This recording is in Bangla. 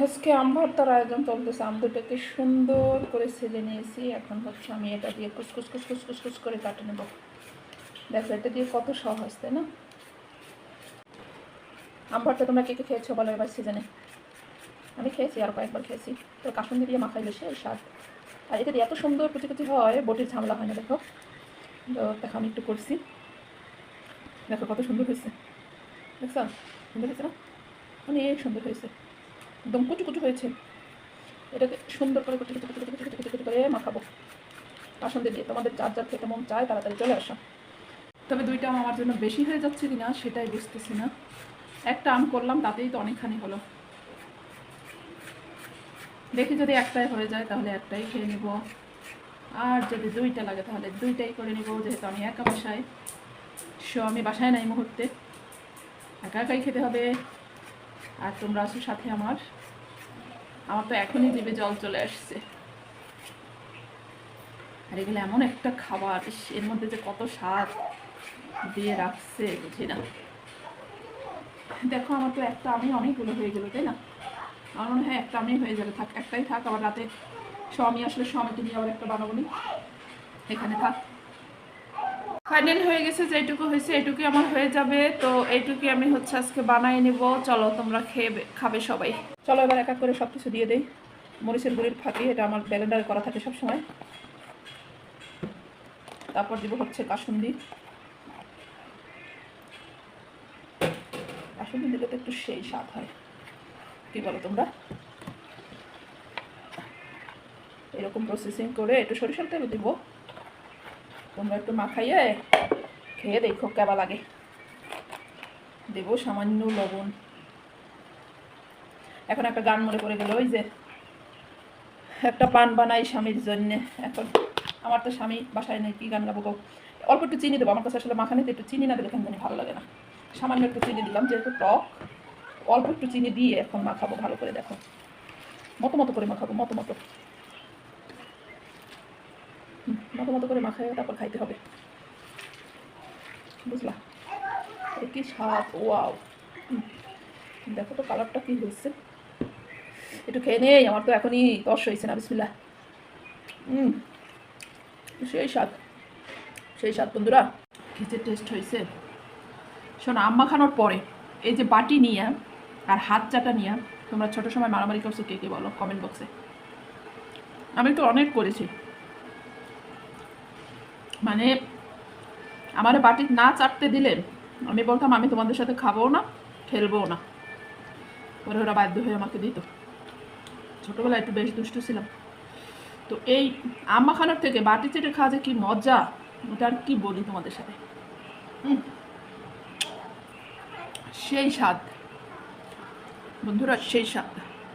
আজকে আম ভর্তার আয়োজন চলতেছে। আম দুটোকে সুন্দর করে ছেলে নিয়েছি। এখন হচ্ছে আমি এটা দিয়ে কুচকুচ কুচকুচ কুচকুচ করে কাটে নেব। দেখো এটা দিয়ে কত সহজ, তাই না? আম ভর্তা তোমরা কে কে খেয়েছো বলো এবার সিজনে? আমি খেয়েছি, আর কয়েকবার খেয়েছি। তো কাসুন্দি দিয়ে মাখাইলে সেই স্বাদ। আর এটা দিয়ে এত সুন্দর কুচি কুচি হয়, বটির ঝামেলা হয় না। দেখো, তো দেখো আমি একটু করছি, দেখো কত সুন্দর হয়েছে। দেখছো সুন্দর হয়েছে না? অনেক সুন্দর হয়েছে, একদম কুচু কুচু হয়েছে। এটাকে সুন্দর করে কুচি কুচি কুচি কুচি কুচি কুচি কুচি করে মাখাবো কাসুন্দি দিয়ে। তোমাদের যার যার খেতে মন চায় তাড়াতাড়ি চলে আসো। তবে দুইটা আম আমার জন্য বেশি হয়ে যাচ্ছে কিনা সেটাই বুঝতেছি না। একটা আম করলাম তাতেই তো অনেকখানি হলো। দেখি যদি একটাই হয়ে যায় তাহলে একটাই খেয়ে নেব, আর যদি দুইটা লাগে তাহলে দুইটাই করে নেব। যেহেতু আমি একা বাসায়, আমি বাসায় নাই মুহূর্তে, একা একাই খেতে হবে। আর তোমরা আসো সাথে আমার তো এখনই জিভে জল চলে আসছে। আর এগুলো এমন একটা খাবার, এর মধ্যে যে কত স্বাদ দিয়ে রাখছে বুঝি না। দেখো আমার তো একটা আমি অনেকগুলো হয়ে গেলো, তাই না? আমার মনে হয় একটা আমি হয়ে যাবে। থাক, একটাই থাক। আবার রাতে আমি আসলে সময়কে নিয়ে আবার একটা বানাবো নি, এখানে থাক। ফাইনাল হয়ে গেছে, যেটুকু হয়েছে এটুকুই আমার হয়ে যাবে। তো এইটুকুই আমি হচ্ছে আজকে বানাই নেব। চলো তোমরা খাবে সবাই। চলো এবার এক এক করে সব কিছু দিয়ে দিই। মরিচের গুঁড়ির ফাঁকি, এটা আমার ব্লেন্ডারে করা থাকে সব সময়। তারপর দিব হচ্ছে কাসুন্দি। কাসুন্দি দিলে তো একটু সেই স্বাদ হয়, কি বলো তোমরা? এরকম প্রসেসিং করে একটু সরিষার তেল দিব। তোমরা একটু মাখাইয়ে খেয়ে দেখো কেমন লাগে। দেব সামান্য লবণ। এখন একটা গান মনে পড়ে গেল, ওই যে একটা পান বানাই স্বামীর জন্যে। এখন আমার তো স্বামী বাসায় নেই, কি গান গাবো গো? অল্প একটু চিনি দেবো। আমার কাছে আসলে মাখানিতে একটু চিনি না দিলে কেন জানি ভালো লাগে না। সামান্য একটু চিনি দিলাম, যেহেতু টক, অল্প একটু চিনি দিয়ে এখন মাখাবো ভালো করে। দেখো মতো মতো করে মাখাবো, মতো মতো মতো মতো করে মাখাই, তারপর খাইতে হবে, বুঝলা? কি স্বাদ! ওয়াও, দেখো তো কালারটা কি হয়েছে। একটু খেয়ে নেই, আমার তো এখনই তর্স হয়েছে না। বিসমিল্লাহ। সেই স্বাদ, সেই স্বাদ বন্ধুরা। খেতে টেস্ট হয়েছে। শোনো, আম মাখানোর পরে এই যে বাটি নিয়ে আর হাত চাটা নিয়ে তোমরা ছোটো সময় মারামারি করছো কে কে বলো কমেন্ট বক্সে। আমি তো অনেক করেছি, মানে আমার বাটি না চাটতে দিলে আমি বলতাম আমি তোমাদের সাথে খাবো না, খেলবও না। পরে ওরা বাধ্য হয়ে আমাকে দিত। ছোটোবেলায় একটু বেশ দুষ্টু ছিলাম। তো এই আম মাখানোর থেকে বাটি চেটে খাওয়া যে কি মজা, ওটা আর কি বলি তোমাদের সাথে। সেই স্বাদ বন্ধুরা, সেই স্বাদ।